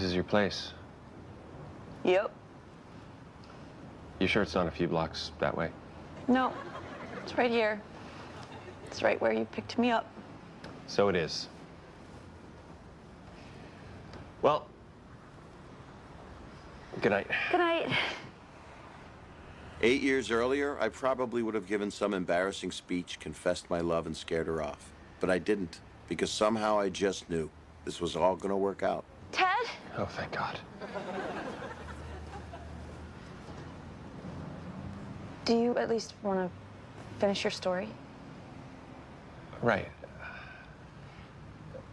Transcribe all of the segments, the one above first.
This is your place. Yep. You sure it's not a few blocks that way? No, it's right here. It's right where you picked me up. So it is. Well, good night. Good night. 8 years earlier, I probably would have given some embarrassing speech, confessed my love, and scared her off. But I didn't, because somehow I just knew this was all gonna work out. Ted? Oh, thank God. Do you at least want to finish your story? Right.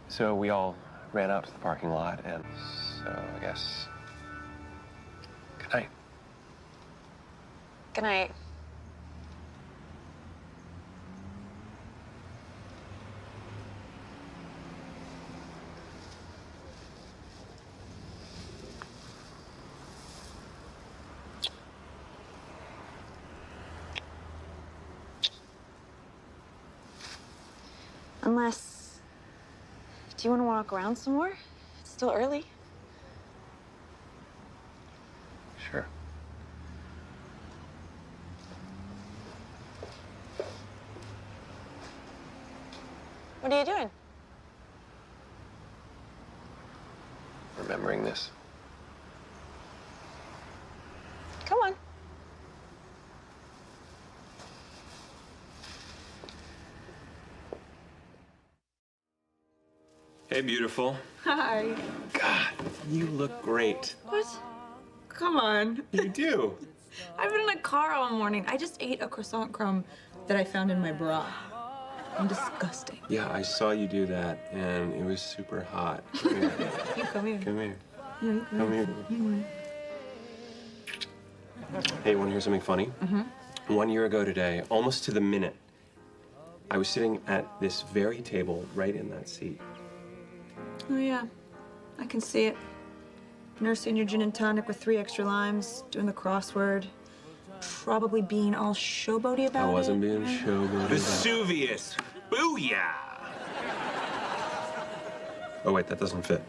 So we all ran out to the parking lot, and so I guess... Good night. Good night. Unless, do you want to walk around some more? It's still early. Sure. What are you doing? Remembering this. Come on. Hey, beautiful. Hi. God, you look great. What? Come on. You do. I've been in a car all morning. I just ate a croissant crumb that I found in my bra. I'm disgusting. Yeah, I saw you do that, and it was super hot. Come here. You come here. Come here. You Come here. Hey, want to hear something funny? Mm-hmm. 1 year ago today, almost to the minute, I was sitting at this very table right in that seat. Oh, yeah. I can see it. Nursing your gin and tonic with 3 extra limes, doing the crossword, probably being all showboaty about it. I wasn't being showboaty. Vesuvius! Booyah! Oh, wait, that doesn't fit.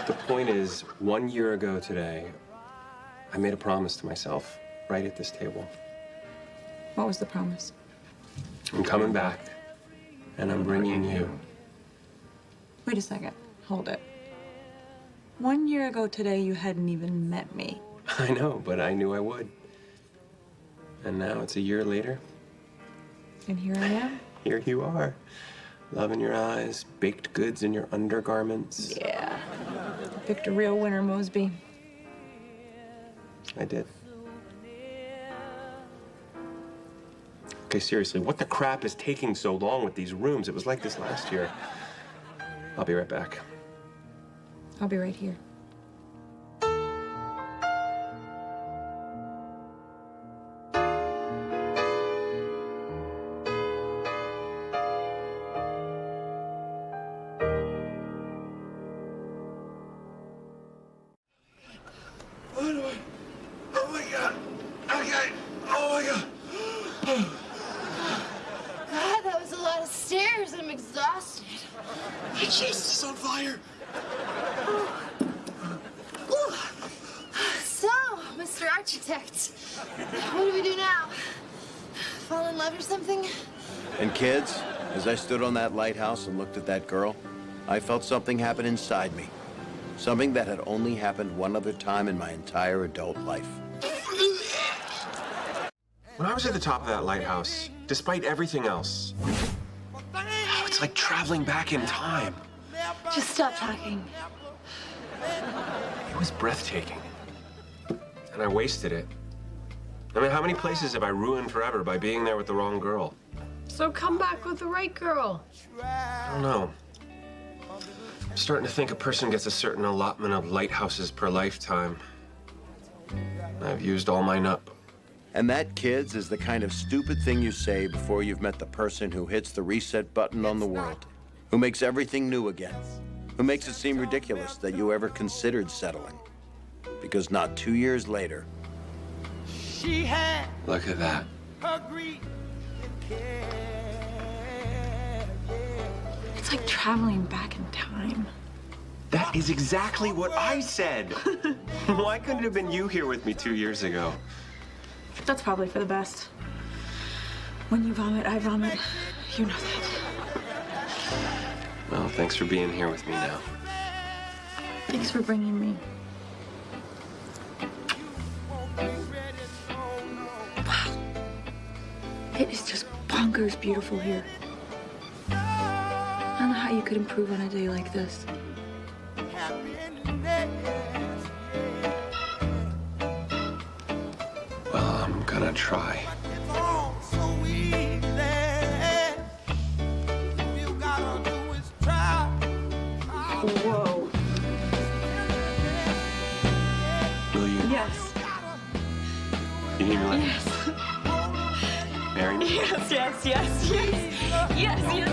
The point is, 1 year ago today, I made a promise to myself right at this table. What was the promise? I'm coming back, and I'm bringing you. Wait a second. Hold it. 1 year ago today, you hadn't even met me. I know, but I knew I would. And now it's a year later. And here I am. Here you are. Love in your eyes, baked goods in your undergarments. Yeah. I picked a real winner, Mosby. I did. Okay, seriously, what the crap is taking so long with these rooms? It was like this last year. I'll be right back. I'll be right here. Oh my God! Okay! Oh my God! God, that was a lot of stairs. I'm exhausted. Jesus is on fire! Ooh. So, Mr. Architect, what do we do now? Fall in love or something? And kids, as I stood on that lighthouse and looked at that girl, I felt something happen inside me. Something that had only happened one other time in my entire adult life. When I was at the top of that lighthouse, despite everything else, it's like traveling back in time. Just stop talking. It was breathtaking. And I wasted it. I mean, how many places have I ruined forever by being there with the wrong girl? So come back with the right girl. I don't know. I'm starting to think a person gets a certain allotment of lighthouses per lifetime. I've used all mine up. And that, kids, is the kind of stupid thing you say before you've met the person who hits the reset button on the world, who makes everything new again, who makes it seem ridiculous that you ever considered settling. Because not 2 years later... Look at that. It's like traveling back in time. That is exactly what I said. Why couldn't it have been you here with me 2 years ago? That's probably for the best. When you vomit, I vomit. You know that. Well, thanks for being here with me now. Thanks for bringing me. Wow. It is just bonkers beautiful here. I don't know how you could improve on a day like this. Well, I'm gonna try. Whoa. Will you? Yes. You need me like Yes. marry me? Yes, yes, yes, yes. Yes, yes, yes.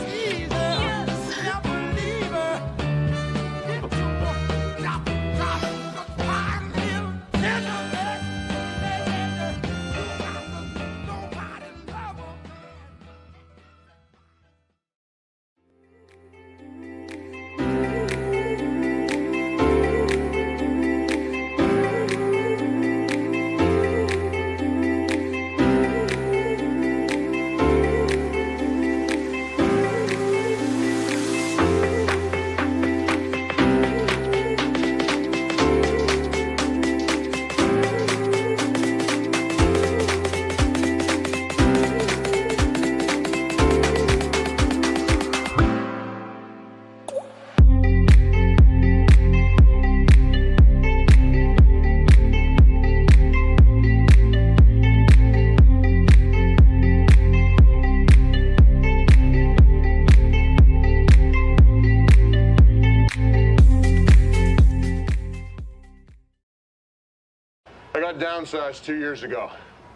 I got downsized 2 years ago.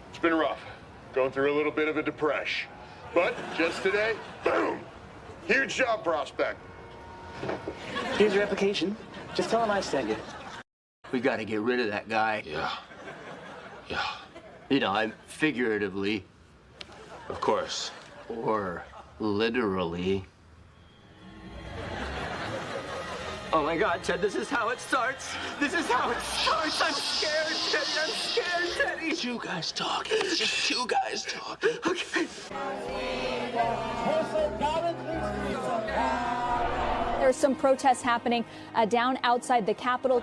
It's been rough, going through a little bit of a depression. But just today, boom, huge job prospect. Here's your application. Just tell him I sent you. We got to get rid of that guy. Yeah. Yeah. You know, I'm figuratively Of course. or literally. Oh my God, Ted, this is how it starts. This is how it starts. I'm scared, Teddy. I'm scared, Teddy. It's you guys talking. It's just you guys talking. Okay. There's some protests happening down outside the Capitol.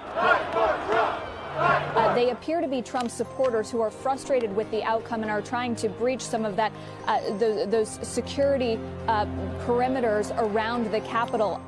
They appear to be Trump supporters who are frustrated with the outcome and are trying to breach some of that those security perimeters around the Capitol.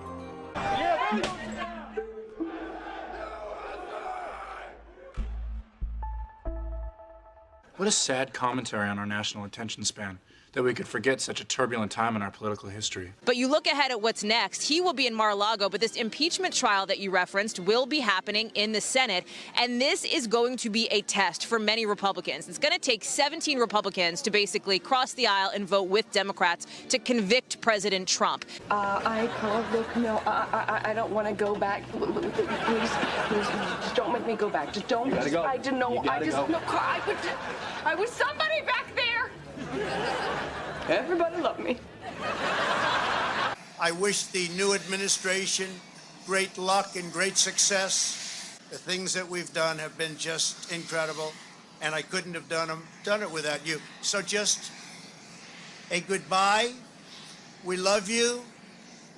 What a sad commentary on our national attention span, that we could forget such a turbulent time in our political history. But you look ahead at what's next. He will be in Mar-a-Lago, but this impeachment trial that you referenced will be happening in the Senate, and this is going to be a test for many Republicans. It's going to take 17 Republicans to basically cross the aisle and vote with Democrats to convict President Trump. I can't look. No, I don't want to go back. Please, just don't make me go back. Just don't. You gotta go. I didn't know. You gotta go. No, I was somebody back there. Everybody loved me. I wish the new administration great luck and great success. The things that we've done have been just incredible, and I couldn't have done it without you. So just a goodbye. We love you.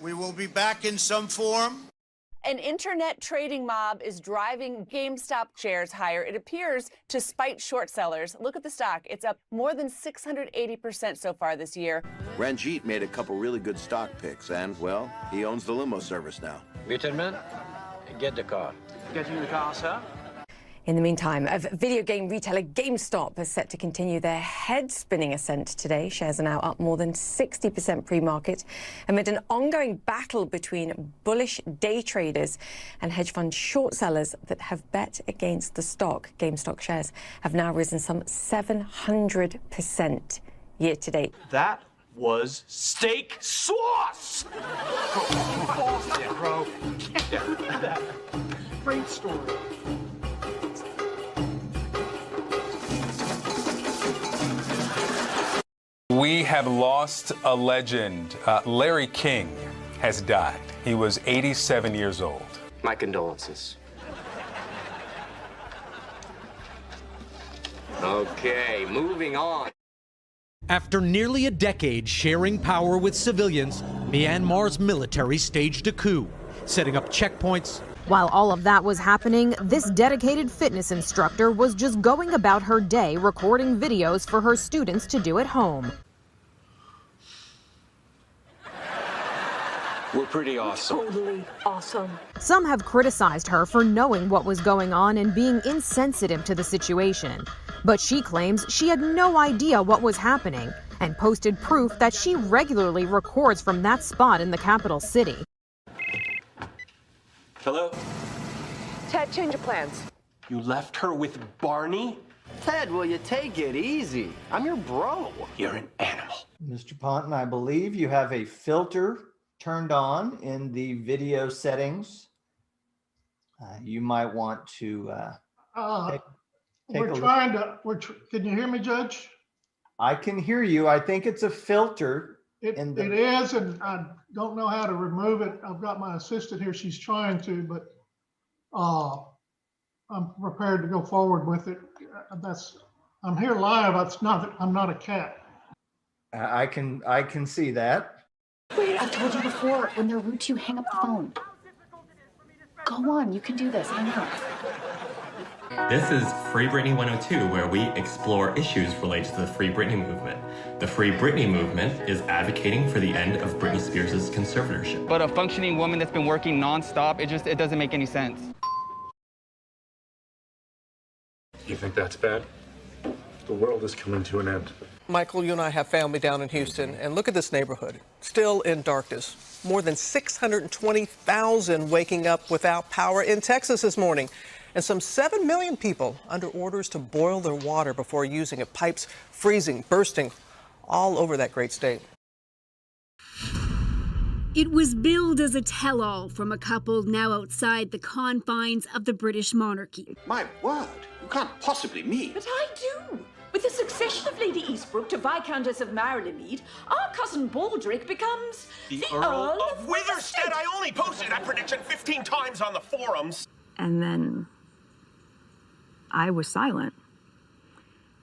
We will be back in some form. An internet trading mob is driving GameStop shares higher. It appears to spite short sellers. Look at the stock. It's up more than 680% so far this year. Ranjit made a couple really good stock picks, and, well, he owns the limo service now. Lieutenant, get the car. Get you the car, sir? In the meantime, video game retailer GameStop is set to continue their head-spinning ascent today. Shares are now up more than 60% pre-market amid an ongoing battle between bullish day traders and hedge fund short sellers that have bet against the stock. GameStop shares have now risen some 700% year to date. That was steak sauce! Yeah, bro. Yeah. Great story. We have lost a legend. Larry King has died. He was 87 years old. My condolences. Okay, moving on. After nearly a decade sharing power with civilians, Myanmar's military staged a coup, setting up checkpoints. While all of that was happening, this dedicated fitness instructor was just going about her day recording videos for her students to do at home. We're pretty awesome. Totally awesome. Some have criticized her for knowing what was going on and being insensitive to the situation. But she claims she had no idea what was happening and posted proof that she regularly records from that spot in the capital city. Hello? Ted, change of plans. You left her with Barney? Ted, will you take it easy? I'm your bro. You're an animal. Mr. Ponton, I believe you have a filter turned on in the video settings. You might want to take we're a trying look. to, can you hear me, Judge? I can hear you. I think it's a filter. It is, and I don't know how to remove it. I've got my assistant here. She's trying to, but I'm prepared to go forward with it. I'm here live. I'm not a cat. I can see that. Wait, I've told you before, when they're rude to you, hang up the phone. Go on, you can do this, I know. This is Free Britney 102, where we explore issues related to the Free Britney movement. The Free Britney movement is advocating for the end of Britney Spears' conservatorship. But a functioning woman that's been working nonstop, it doesn't make any sense. You think that's bad? The world is coming to an end. Michael, you and I have family down in Houston, and look at this neighborhood, still in darkness. More than 620,000 waking up without power in Texas this morning, and some 7 million people under orders to boil their water before using it. Pipes freezing, bursting all over that great state. It was billed as a tell-all from a couple now outside the confines of the British monarchy. My word, you can't possibly mean. But I do. With the succession of Lady Eastbrook to Viscountess of Maryland, our cousin Baldric becomes the Earl of Witherstead. I only posted that prediction 15 times on the forums. And then I was silent.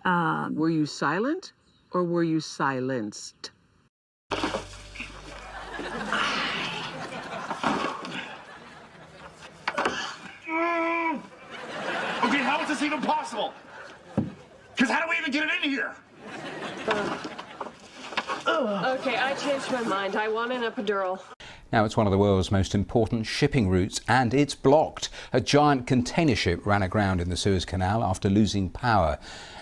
Were you silent or were you silenced? Okay, how is this even possible? Because how do we even get it in here? Okay, I changed my mind. I want an epidural. Now it's one of the world's most important shipping routes and it's blocked. A giant container ship ran aground in the Suez Canal after losing power.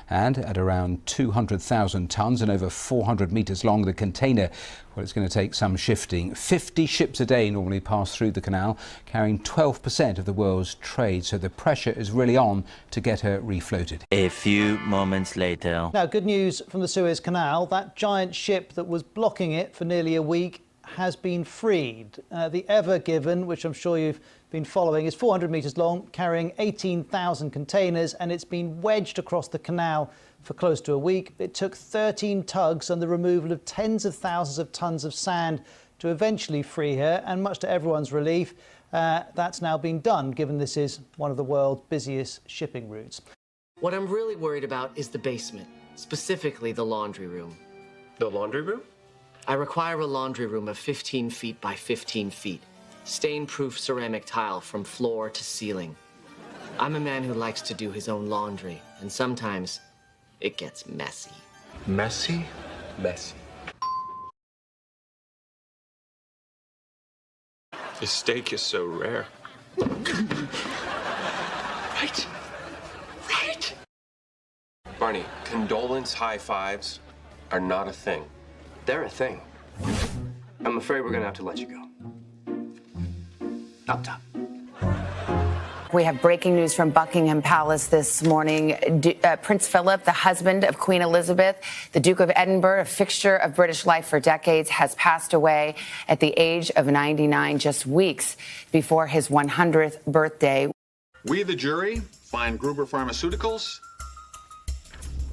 And at around 200,000 tonnes and over 400 metres long, the container, well, it's going to take some shifting. 50 ships a day normally pass through the canal, carrying 12% of the world's trade. So the pressure is really on to get her refloated. A few moments later. Now, good news from the Suez Canal. That giant ship that was blocking it for nearly a week has been freed. The Ever Given, which I'm sure you've been following, is 400 metres long, carrying 18,000 containers, and it's been wedged across the canal for close to a week. It took 13 tugs and the removal of tens of thousands of tonnes of sand to eventually free her, and much to everyone's relief, that's now been done, given this is one of the world's busiest shipping routes. What I'm really worried about is the basement, specifically the laundry room. The laundry room? I require a laundry room of 15 feet by 15 feet. Stain-proof ceramic tile from floor to ceiling. I'm a man who likes to do his own laundry, and sometimes it gets messy. Messy? Messy. This steak is so rare. Right. Right. Barney, condolence high fives are not a thing. They're a thing. I'm afraid we're gonna have to let you go. Up top. We have breaking news from Buckingham Palace this morning. Prince Philip, the husband of Queen Elizabeth, the Duke of Edinburgh, a fixture of British life for decades, has passed away at the age of 99, just weeks before his 100th birthday. We, the jury, find Gruber Pharmaceuticals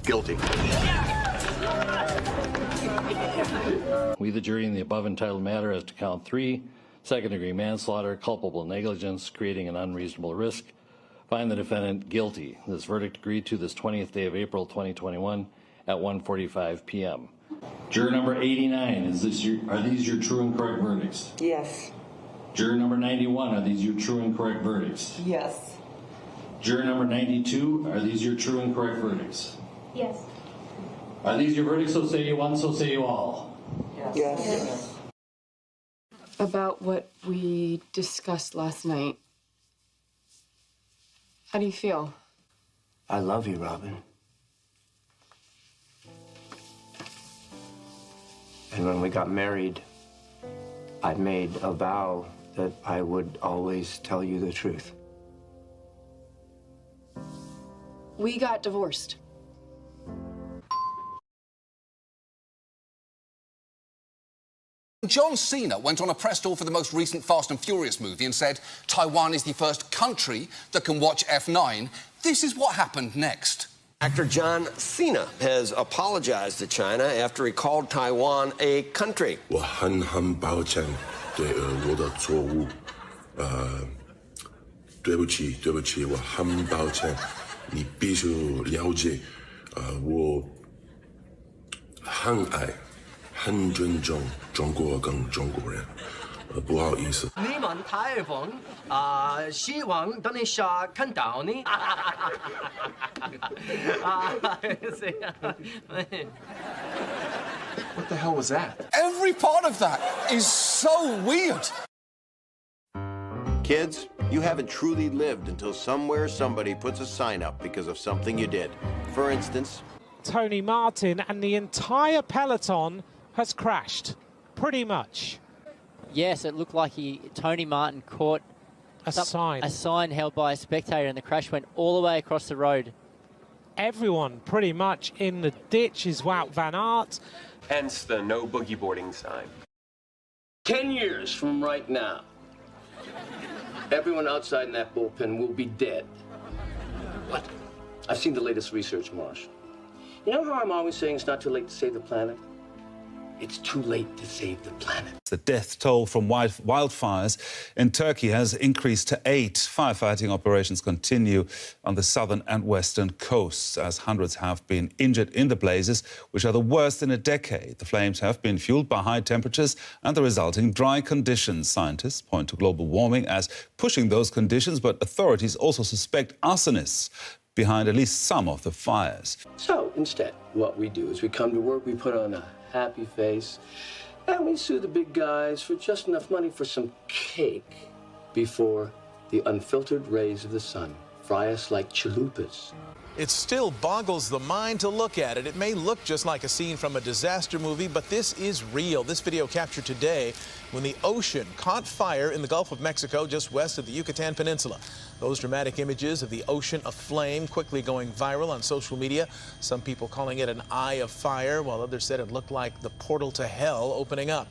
guilty. We, the jury, in the above entitled matter as to count 3, second-degree manslaughter, culpable negligence, creating an unreasonable risk. Find the defendant guilty. This verdict agreed to this 20th day of April 2021 at 1:45 p.m. Juror number 89, are these your true and correct verdicts? Yes. Juror number 91, are these your true and correct verdicts? Yes. Juror number 92, are these your true and correct verdicts? Yes. Are these your verdicts? So say you one, so say you all. Yes. Yes. About what we discussed last night. How do you feel? I love you, Robin. And when we got married, I made a vow that I would always tell you the truth. We got divorced. John Cena went on a press tour for the most recent Fast and Furious movie and said Taiwan is the first country that can watch F9. This is what happened next. Actor John Cena has apologized to China after he called Taiwan a country. 我很抱歉，对我的错误，对不起，我很抱歉，你必须了解，我很爱。 很尊重中国跟中国人，不好意思。你们台湾希望等一下看到你。What the hell was that? Every part of that is so weird. Kids, you haven't truly lived until somewhere somebody puts a sign up because of something you did. For instance, Tony Martin and the entire peloton has crashed, pretty much. Yes, it looked like Tony Martin caught a sign held by a spectator, and the crash went all the way across the road. Everyone pretty much in the ditch is Wout van Aert. Hence the no boogie boarding sign. 10 years from right now, everyone outside in that bullpen will be dead. What? I've seen the latest research, Marsh. You know how I'm always saying it's not too late to save the planet? It's too late to save the planet. The death toll from wildfires in Turkey has increased to 8. Firefighting operations continue on the southern and western coasts as hundreds have been injured in the blazes, which are the worst in a decade. The flames have been fueled by high temperatures and the resulting dry conditions. Scientists point to global warming as pushing those conditions, but authorities also suspect arsonists behind at least some of the fires. So instead, what we do is we come to work, we put on a happy face, and we sue the big guys for just enough money for some cake before the unfiltered rays of the sun fry us like chalupas. It still boggles the mind to look at it. It may look just like a scene from a disaster movie, but this is real. This video captured today when the ocean caught fire in the Gulf of Mexico just west of the Yucatan Peninsula. Those dramatic images of the ocean aflame quickly going viral on social media. Some people calling it an eye of fire, while others said it looked like the portal to hell opening up.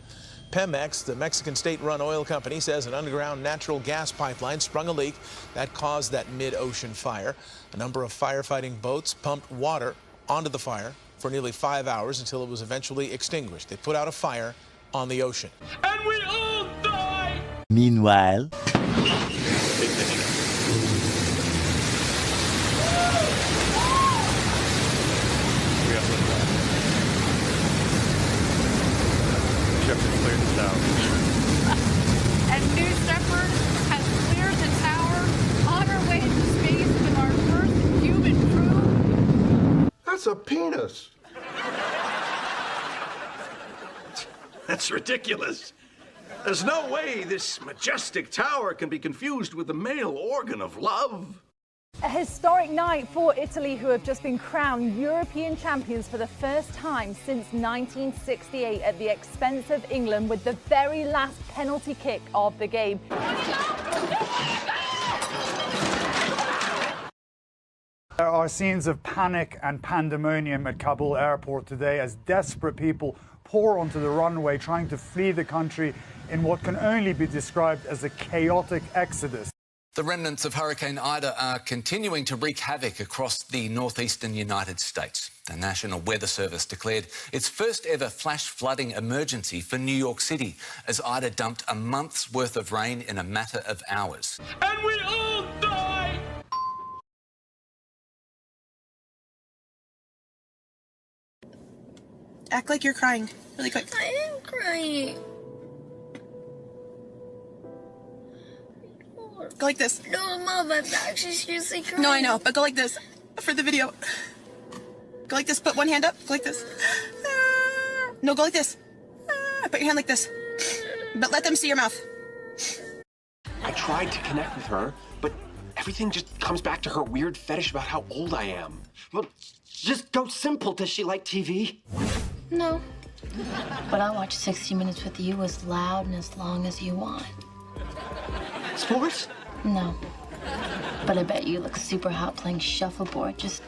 Pemex, the Mexican state-run oil company, says an underground natural gas pipeline sprung a leak that caused that mid-ocean fire. A number of firefighting boats pumped water onto the fire for nearly 5 hours until it was eventually extinguished. They put out a fire on the ocean. And we all die! Meanwhile... And New Shepard has cleared the tower on our way to space with our first human crew. That's a penis. That's ridiculous. There's no way this majestic tower can be confused with the male organ of love. A historic night for Italy, who have just been crowned European champions for the first time since 1968 at the expense of England with the very last penalty kick of the game. There are scenes of panic and pandemonium at Kabul airport today as desperate people pour onto the runway trying to flee the country in what can only be described as a chaotic exodus. The remnants of Hurricane Ida are continuing to wreak havoc across the northeastern United States. The National Weather Service declared its first ever flash flooding emergency for New York City as Ida dumped a month's worth of rain in a matter of hours. And we all die! Act like you're crying, really quick. I am crying. Go like this. No, Mom, I'm actually seriously crying. No, I know, but go like this for the video. Go like this. Put one hand up. Go like this. No, go like this. Put your hand like this. But let them see your mouth. I tried to connect with her, but everything just comes back to her weird fetish about how old I am. Well, just go simple. Does she like TV? No. But I'll watch 60 Minutes with you as loud and as long as you want. Sports? No. But I bet you look super hot playing shuffleboard, just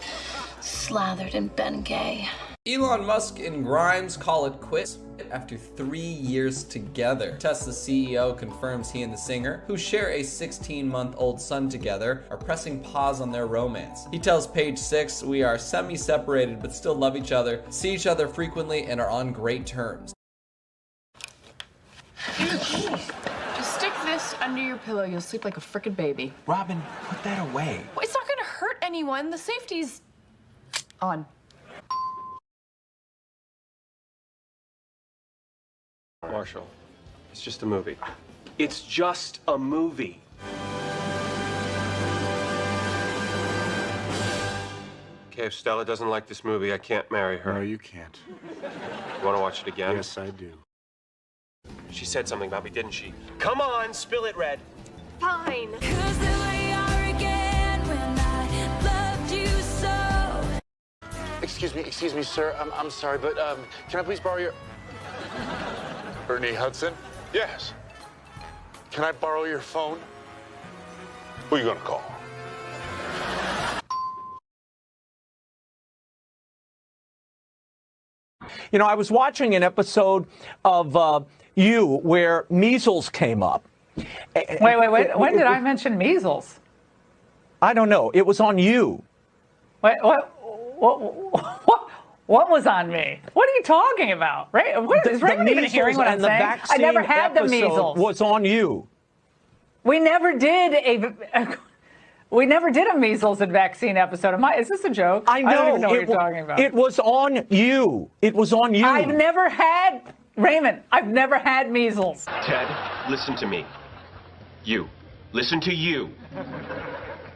slathered in Ben Gay. Elon Musk and Grimes call it quits after 3 years together. Tesla's CEO confirms he and the singer, who share a 16-month-old son together, are pressing pause on their romance. He tells Page 6, "We are semi-separated but still love each other, see each other frequently, and are on great terms." Just stick this under your pillow. You'll sleep like a frickin' baby. Robin, put that away. Well, it's not gonna hurt anyone. The safety's on. Marshall, it's just a movie. It's just a movie. Okay, if Stella doesn't like this movie, I can't marry her. No, you can't. You want to watch it again? Yes, I do. She said something about me, didn't she? Come on, spill it, Red. Fine. Excuse me, sir. I'm sorry, but can I please borrow your... Ernie Hudson? Yes. Can I borrow your phone? Who are you gonna call? You know, I was watching an episode of You where measles came up. Wait. When did I mention measles? I don't know. It was on You. Wait, what was on me? What are you talking about? Right? Is Raymond even hearing what I'm saying? I never had the measles. Was on You. We never did a measles and vaccine episode. Is this a joke? I know. I don't even know what you're talking about. It was on You. It was on You. I've never had, Raymond, I've never had measles. Ted, listen to me. You. Listen to you.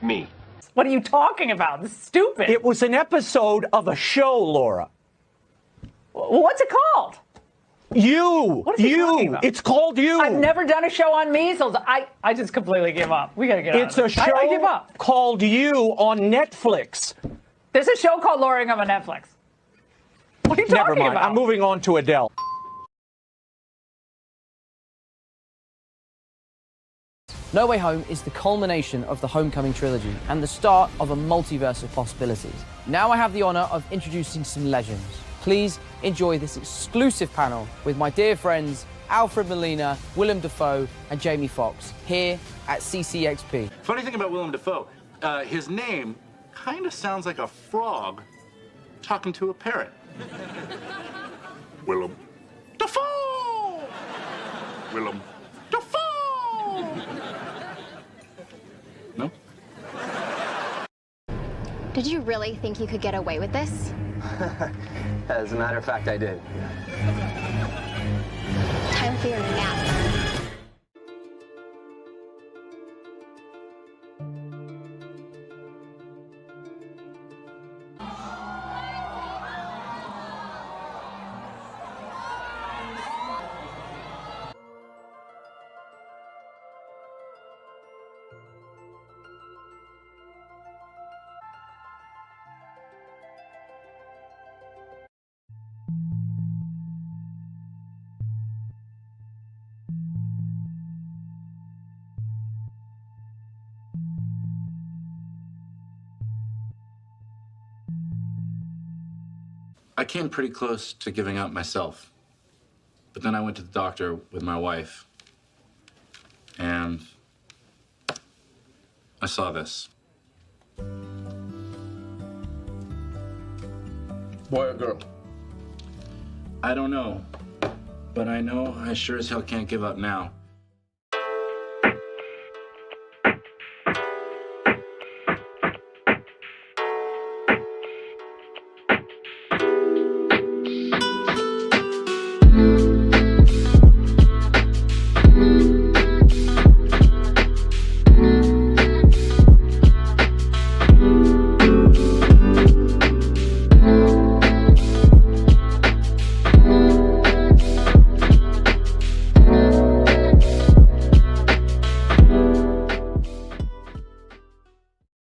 Me. What are you talking about? This is stupid. It was an episode of a show, Laura. What's it called? You. What is he talking about? It's called You. I've never done a show on measles. I just completely give up. We gotta get out of It's a this. show I give up. called You on Netflix. There's a show called Lowering on Netflix. What are you talking Never mind. about? I'm moving on to Adele. No Way Home is the culmination of the Homecoming trilogy and the start of a multiverse of possibilities. Now I have the honour of introducing some legends. Please enjoy this exclusive panel with my dear friends Alfred Molina, Willem Dafoe and Jamie Foxx here at CCXP. Funny thing about Willem Dafoe, his name kind of sounds like a frog talking to a parrot. Willem Dafoe! Willem Dafoe! No? Did you really think you could get away with this? As a matter of fact, I did. Time for your nap. I came pretty close to giving up myself. But then I went to the doctor with my wife. And I saw this. Boy or girl? I don't know. But I know I sure as hell can't give up now.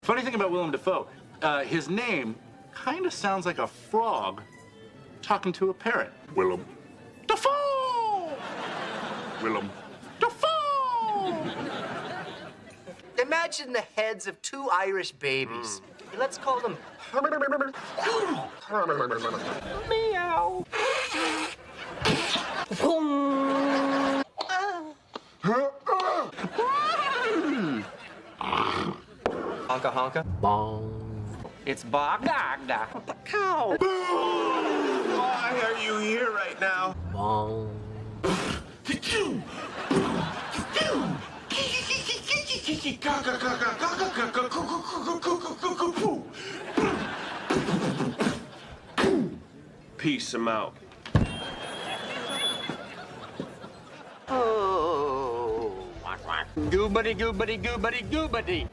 Funny thing about Willem Dafoe, his name kind of sounds like a frog talking to a parrot. Willem Dafoe! Willem Dafoe! Imagine the heads of two Irish babies. Let's call them Meow. Honka honka. Bong. It's Bagda. Cow. Why are you here right now? Bong. Peace him out. Oh. Goobity goobity goobity goobity.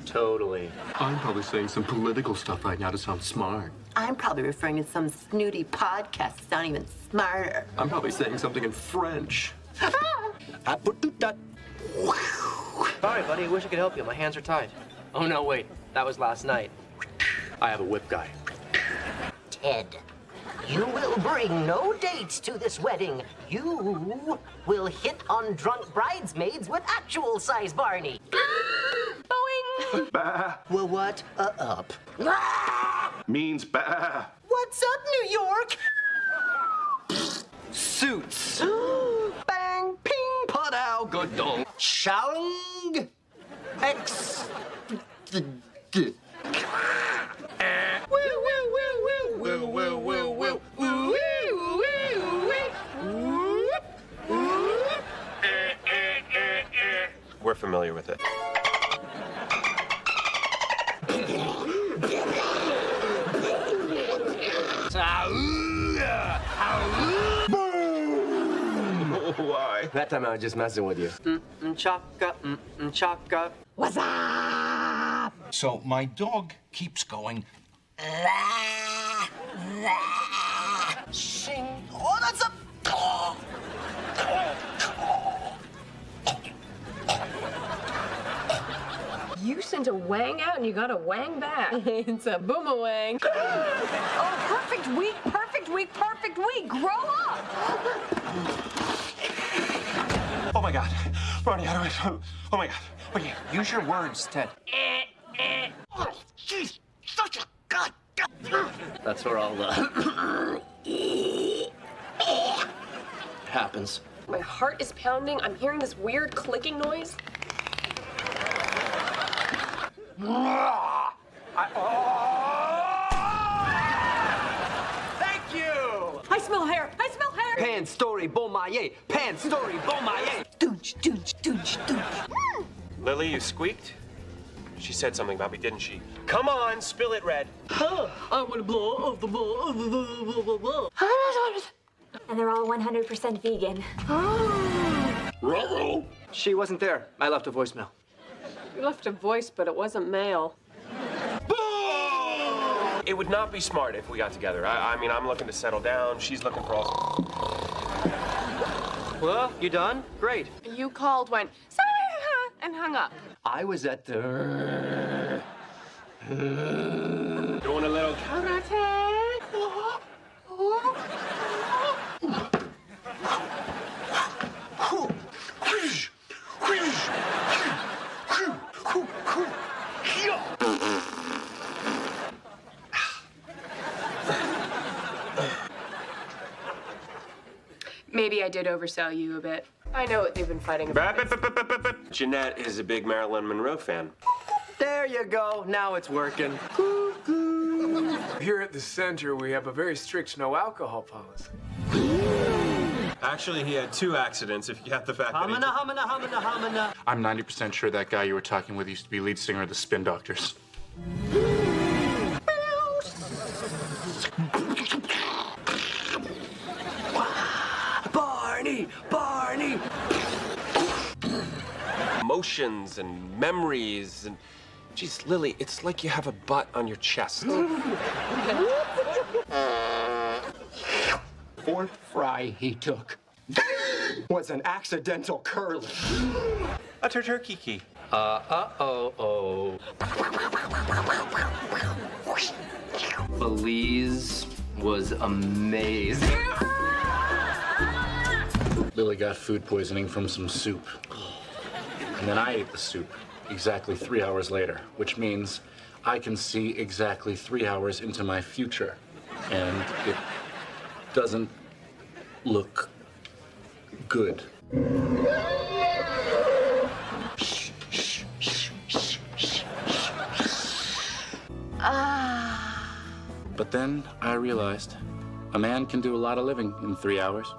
Totally. I'm probably saying some political stuff right now to sound smart. I'm probably referring to some snooty podcast to sound even smarter. I'm probably saying something in French. Sorry, buddy. I wish I could help you. My hands are tied. Oh, no, wait. That was last night. I have a whip guy. Ted, you will bring no dates to this wedding. You will hit on drunk bridesmaids with actual size Barney. Boing! Bah. Well, what up? Means bah. What's up, New York? Suits. Bang, ping, put out, good dong. Shang. X. We're familiar with it. Why? That time I was just messing with you. Chaka, chaka. What's up? So my dog keeps going. Shing. Oh, that's a. You sent a wang out and you got a wang back. It's a boomerang. Oh, perfect week, perfect week, perfect week. Grow up. Oh my God. Barney, how do I... Oh my God. Okay. Use your words, Ted. Oh, she's such a goddamn. That's where all the happens. My heart is pounding. I'm hearing this weird clicking noise. Thank you! I smell hair. I smell hair. Pan story bon maillet. Pan story bon maillet. Dooch, dooch, dooch, dooch. Lily, you squeaked? She said something about me, didn't she? Come on, spill it, Red. I want to blow off the ball. And they're all 100% vegan. She wasn't there. I left a voicemail. You left a voice, but it wasn't male. It would not be smart if we got together. I mean, I'm looking to settle down. She's looking for all... Well, you done? Great. You called, went, and hung up. I was at the... Doing a little karate. Maybe I I did oversell you a bit. I know what they've been fighting about. Jeanette is a big Marilyn Monroe fan. There you go. Now it's working. Here at the center, we have a very strict no alcohol policy. Actually, he had 2 accidents, if you got the fact that he... Hamina. I'm 90% sure that guy you were talking with used to be lead singer of the Spin Doctors. Barney! Emotions and memories and... Geez, Lily, it's like you have a butt on your chest. Fourth fry he took was an accidental curl. A turkey key. Belize was amazing. Lily got food poisoning from some soup. And then I ate the soup exactly 3 hours later, which means I can see exactly 3 hours into my future. And it doesn't look good. But then I realized a man can do a lot of living in 3 hours.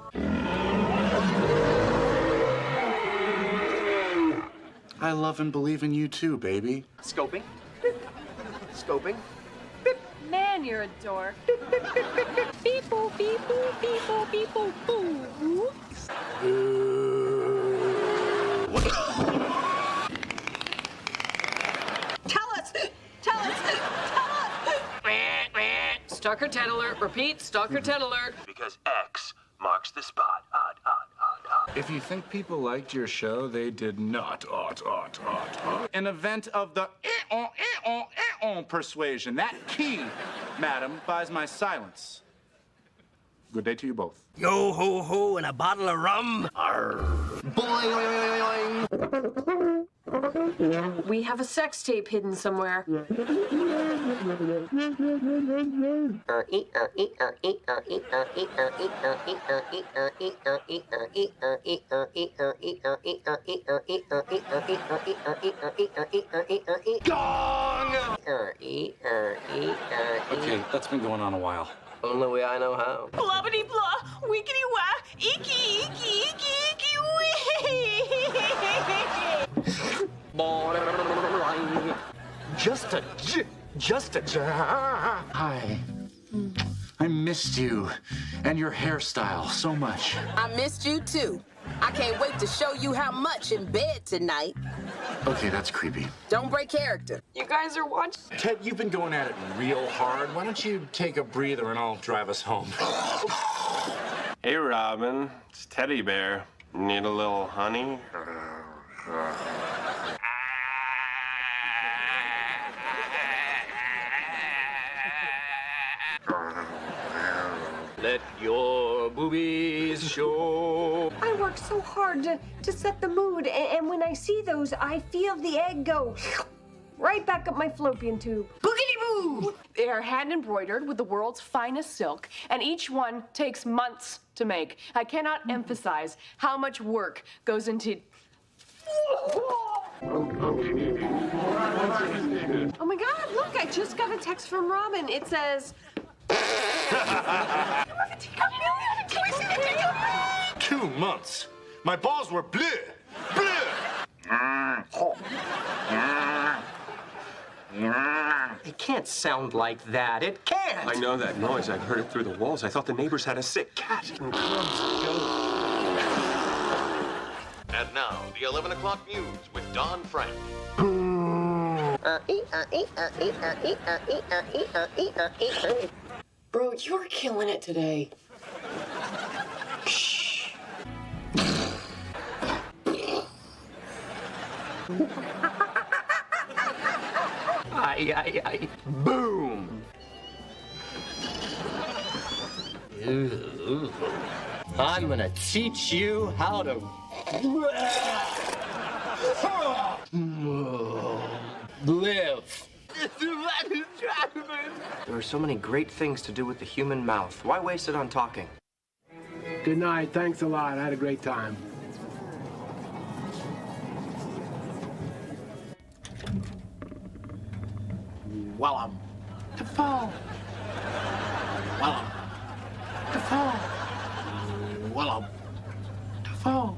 I love and believe in you too, baby. Scoping. Scoping. Man, you're a dork. Beep boop, beep boop, beep boop, beep boop, boo. Tell us! Stalker Ted alert. Repeat, Stalker Ted alert. Because X marks the spot. If you think people liked your show, they did not. An event of the persuasion. That key, madam, buys my silence. Good day to you both. Yo ho ho and a bottle of rum. Arr. Boing. We have a sex tape hidden somewhere. Okay, that's been going on a while. Only way I know how. Blah-bitty blah, wickety wah, eeky, eeky, eeky, eeky, wee. Just a Hi. I missed you and your hairstyle so much. I missed you too. I can't wait to show you how much in bed tonight. Okay, that's creepy. Don't break character. You guys are watching. Ted, you've been going at it real hard. Why don't you take a breather and I'll drive us home? Hey, Robin. It's Teddy Bear. Need a little honey? Let your boobies show. I work so hard to set the mood, and when I see those, I feel the egg go right back up my fallopian tube. Boogity-boo! They are hand embroidered with the world's finest silk, and each one takes months to make. I cannot emphasize how much work goes into... Oh my God, look, I just got a text from Robin. It says... 2 months. My balls were blue. It can't sound like that. It can't. I know that noise. I've heard it through the walls. I thought the neighbors had a sick cat. And now, the 11 o'clock news with Don Frank. Bro, you're killing it today. Shh. Ay. Boom. I'm gonna teach you how to live. There are so many great things to do with the human mouth. Why waste it on talking? Good night. Thanks a lot. I had a great time. Willem Dafoe. Willem Dafoe. Willem Dafoe.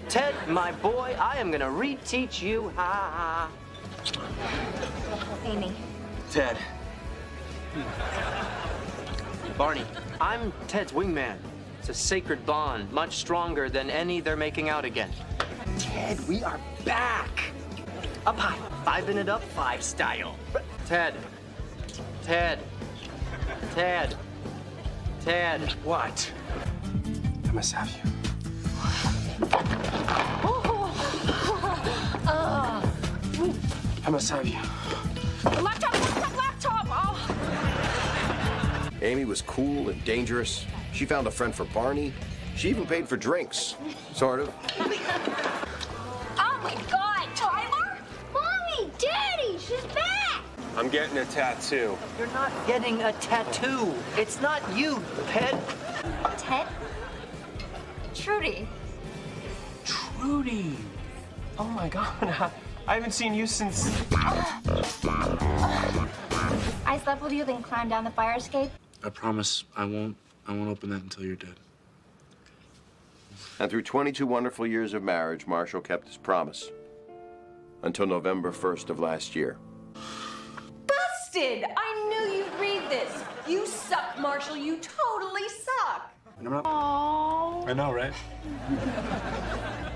Ted, my boy, I am gonna reteach you how. Amy. Ted. Barney, I'm Ted's wingman. It's a sacred bond, much stronger than any they're making out again. Ted, we are back. Up high, 5 up, 5 style. Ted. Ted. Ted. Ted. What? I must have you. I must have you. Laptop! Oh. Amy was cool and dangerous. She found a friend for Barney. She even paid for drinks. Sort of. Oh my God, Tyler! Mommy, Daddy, she's back! I'm getting a tattoo. You're not getting a tattoo. It's not you, Ted. Ted? Trudy. Trudy. Oh my God. I haven't seen you since. I slept with you, then climbed down the fire escape. I promise I won't open that until you're dead. And through 22 wonderful years of marriage, Marshall kept his promise. Until November 1st of last year. Busted! I knew you'd read this. You suck, Marshall. You totally suck. Aww. I know, right?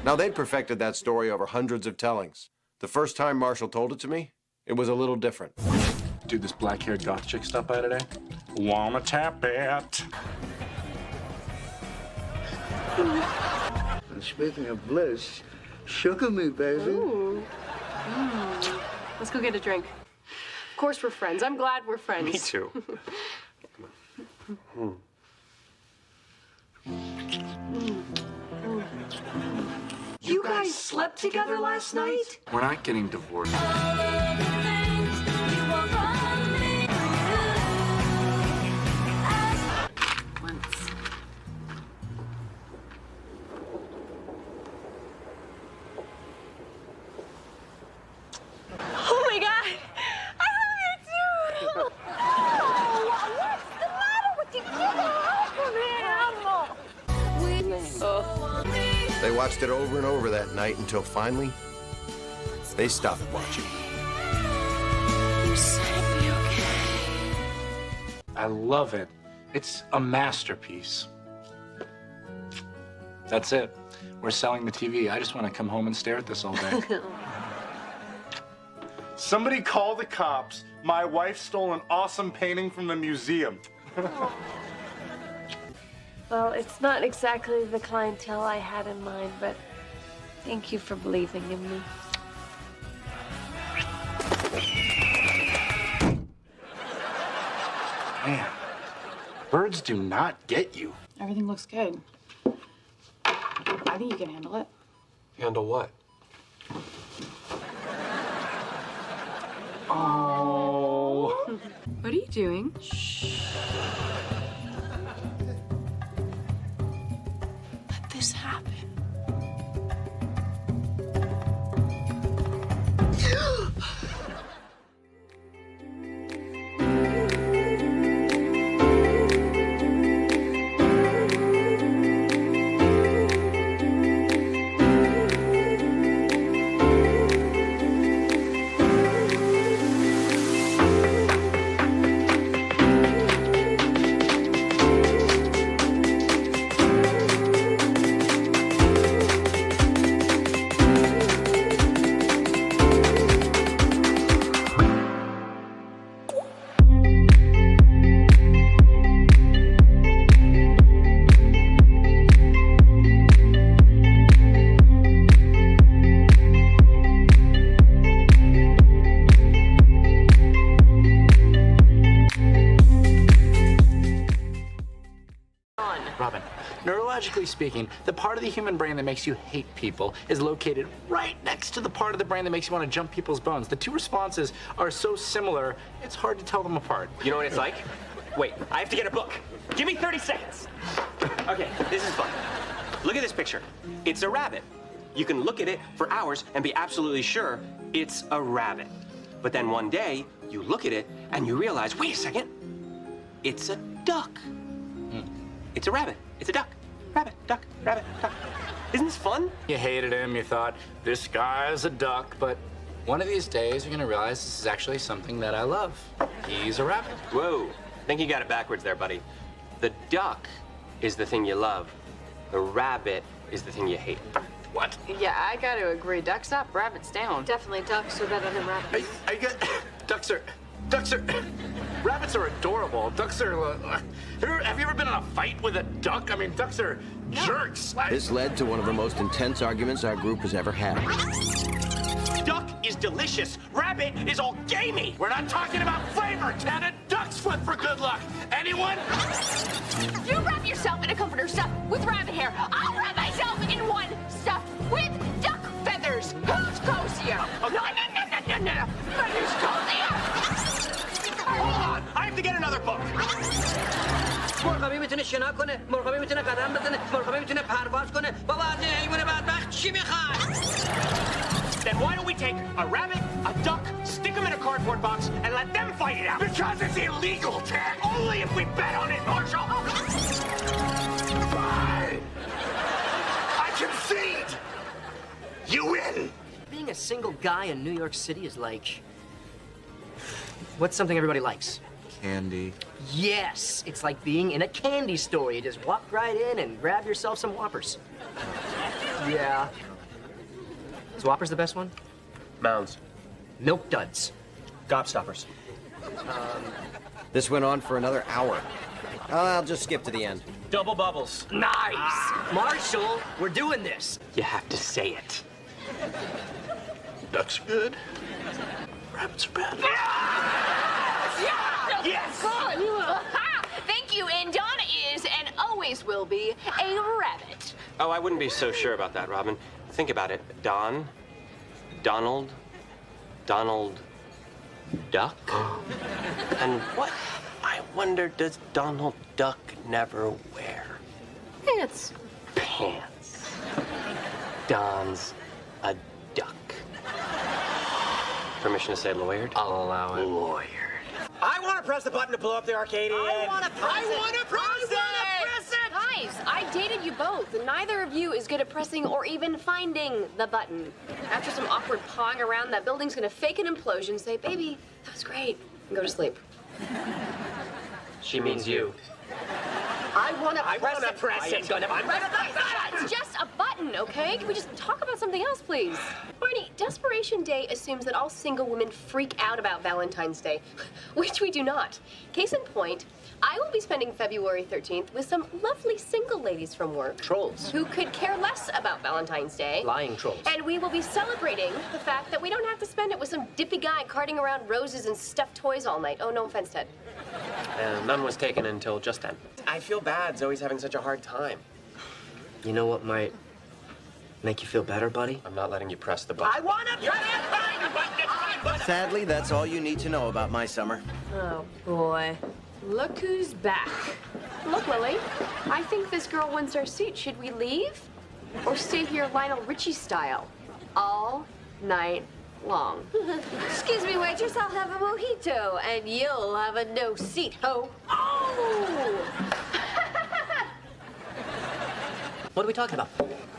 Now, they'd perfected that story over hundreds of tellings. The first time Marshall told it to me, it was a little different. Dude, this black-haired goth chick stopped by today. Wanna tap it? And speaking of bliss, sugar me, baby. Ooh. Let's go get a drink. Of course we're friends. I'm glad we're friends. Me too. You guys slept together last night? We're not getting divorced. Oh my God! I love you too! Oh, what's the matter with you? Get off of me, They watched it over and over that night until finally, they stopped watching. You said it'd be okay. I love it. It's a masterpiece. That's it. We're selling the TV. I just want to come home and stare at this all day. Somebody call the cops. My wife stole an awesome painting from the museum. Well, it's not exactly the clientele I had in mind, but thank you for believing in me. Man, birds do not get you. Everything looks good. I think you can handle it. Handle what? Oh. What are you doing? Let this happen. Robin. Neurologically speaking, the part of the human brain that makes you hate people is located right next to the part of the brain that makes you want to jump people's bones. The two responses are so similar, it's hard to tell them apart. You know what it's like? Wait, I have to get a book. Give me 30 seconds. Okay, this is fun. Look at this picture. It's a rabbit. You can look at it for hours and be absolutely sure it's a rabbit. But then one day, you look at it and you realize, wait a second, it's a duck. It's a rabbit. It's a duck. Rabbit, duck, rabbit, duck. Isn't this fun? You hated him, you thought, this guy's a duck, but one of these days you're gonna realize this is actually something that I love. He's a rabbit. Whoa, I think you got it backwards there, buddy. The duck is the thing you love. The rabbit is the thing you hate. What? Yeah, I gotta agree. Ducks up, rabbits down. Definitely ducks are better than rabbits. Ducks are, rabbits are adorable. Ducks are, have you ever been in a fight with a duck? I mean, ducks are jerks. This led to one of the most intense arguments our group has ever had. Duck is delicious. Rabbit is all gamey. We're not talking about flavor, Ted. A duck's foot for good luck. Anyone? You wrap yourself in a comforter stuffed with rabbit hair. I'll wrap myself in one stuffed with duck feathers. Who's cozier? Oh, no. But who's cozier? Hold on, I have to get another book. مرغابی میتونه شنا کنه، مرغابی میتونه قدم بزنه، مرغابی میتونه پرواز کنه. بابا از این حیوان بدبخت چی میخواد؟ Then why don't we take a rabbit, a duck, stick them in a cardboard box, and let them fight it out? Because it's illegal, Ted. Only if we bet on it, Marshall. Fine. I concede. You win. Being a single guy in New York City is like... What's something everybody likes? Candy. Yes, it's like being in a candy store. You just walk right in and grab yourself some Whoppers. Yeah. Is Whoppers the best one? Mounds. Milk Duds. Gobstoppers. This went on for another hour. I'll just skip to the end. Double bubbles. Nice! Marshall, we're doing this. You have to say it. Ducks are good. Rabbits are bad. Yes! Thank you, and Donna is, and always will be, a rabbit. Oh, I wouldn't be so sure about that, Robin. Think about it. Don, Donald, Donald Duck? And what, I wonder, does Donald Duck never wear? Pants. Pants. Don's a duck. Permission to say lawyered? I'll allow it. Lawyered. I want to press the button to blow up the arcade. I want to press it. Guys, I dated you both, and neither of you is good at pressing or even finding the button. After some awkward pawing around, that building's gonna fake an implosion, say, baby, that was great, and go to sleep. She means you. I want to press it. It's just a button, okay? Can we just talk about something else, please? Barney, Desperation Day assumes that all single women freak out about Valentine's Day, which we do not. Case in point, I will be spending February 13th with some lovely single ladies from work. Trolls. Who could care less about Valentine's Day. Lying trolls. And we will be celebrating the fact that we don't have to spend it with some dippy guy carting around roses and stuffed toys all night. Oh, no offense, Ted. None was taken until just then. I feel bad Zoe's having such a hard time. You know what might make you feel better, buddy? I'm not letting you press the button. I want to press it! Sadly, that's all you need to know about my summer. Oh, boy. Look who's back. Look, Lily, I think this girl wins our seat. Should we leave? Or stay here Lionel Richie style? All night long. Excuse me, waitress, I'll have a mojito, and you'll have a no-seat, ho. Oh! What are we talking about?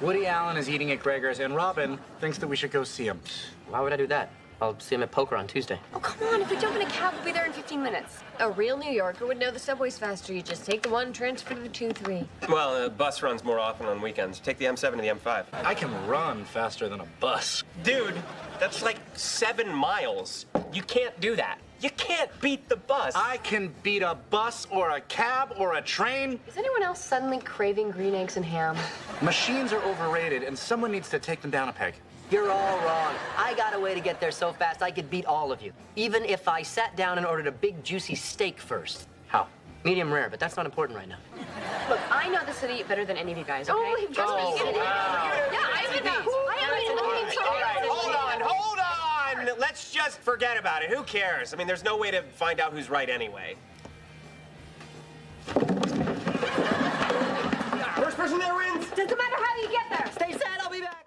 Woody Allen is eating at Gregor's, and Robin thinks that we should go see him. Why would I do that? I'll see him at poker on Tuesday. Oh, come on. If we jump in a cab, we'll be there in 15 minutes. A real New Yorker would know the subway's faster. You just take the 1, transfer to the 2, 3. Well, the bus runs more often on weekends. Take the M7 to the M5. I can run faster than a bus. Dude, that's like 7 miles. You can't do that. You can't beat the bus. I can beat a bus or a cab or a train. Is anyone else suddenly craving green eggs and ham? Machines are overrated, and someone needs to take them down a peg. You're all wrong. I got a way to get there so fast I could beat all of you. Even if I sat down and ordered a big, juicy steak first. How? Medium rare, but that's not important right now. Look, I know the city better than any of you guys, okay? Oh, trust me, you get it. Yeah, I even know. All right, hold on. Let's just forget about it. Who cares? I mean, there's no way to find out who's right anyway. First person there wins. Doesn't matter how you get there. Stay sad, I'll be back.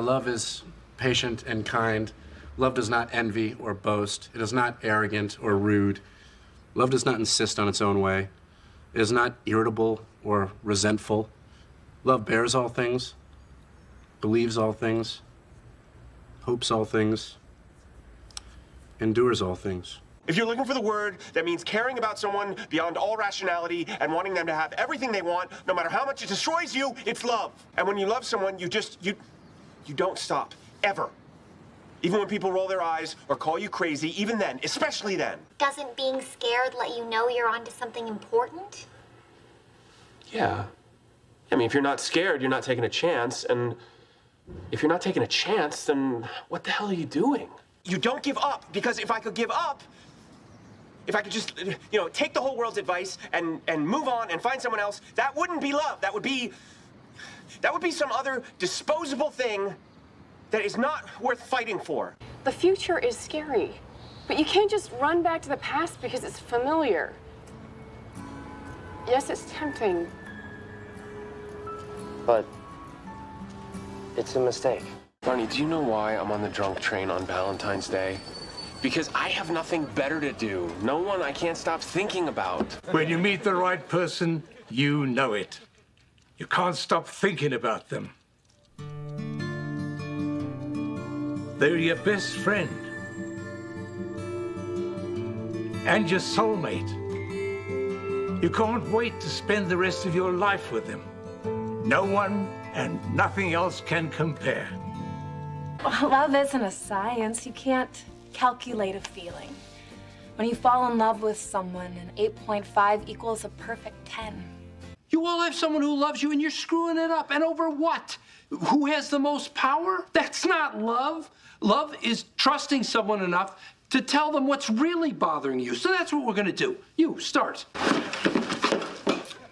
Love is patient and kind. Love does not envy or boast. It is not arrogant or rude. Love does not insist on its own way. It is not irritable or resentful. Love bears all things, believes all things, hopes all things, endures all things. If you're looking for the word that means caring about someone beyond all rationality and wanting them to have everything they want, no matter how much it destroys you, it's love. And when you love someone, you don't stop, ever. Even when people roll their eyes or call you crazy, even then, especially then. Doesn't being scared let you know you're onto something important? Yeah. I mean, if you're not scared, you're not taking a chance. And if you're not taking a chance, then what the hell are you doing? You don't give up, because if I could give up, if I could just, take the whole world's advice and move on and find someone else, that wouldn't be love. That would be some other disposable thing that is not worth fighting for. The future is scary, but you can't just run back to the past because it's familiar. Yes, it's tempting. But it's a mistake. Barney, do you know why I'm on the drunk train on Valentine's Day? Because I have nothing better to do. No one I can't stop thinking about. When you meet the right person, you know it. You can't stop thinking about them. They're your best friend. And your soulmate. You can't wait to spend the rest of your life with them. No one and nothing else can compare. Well, love isn't a science. You can't calculate a feeling. When you fall in love with someone, an 8.5 equals a perfect 10. You all have someone who loves you and you're screwing it up. And over what? Who has the most power? That's not love. Love is trusting someone enough to tell them what's really bothering you. So that's what we're gonna do. You, start.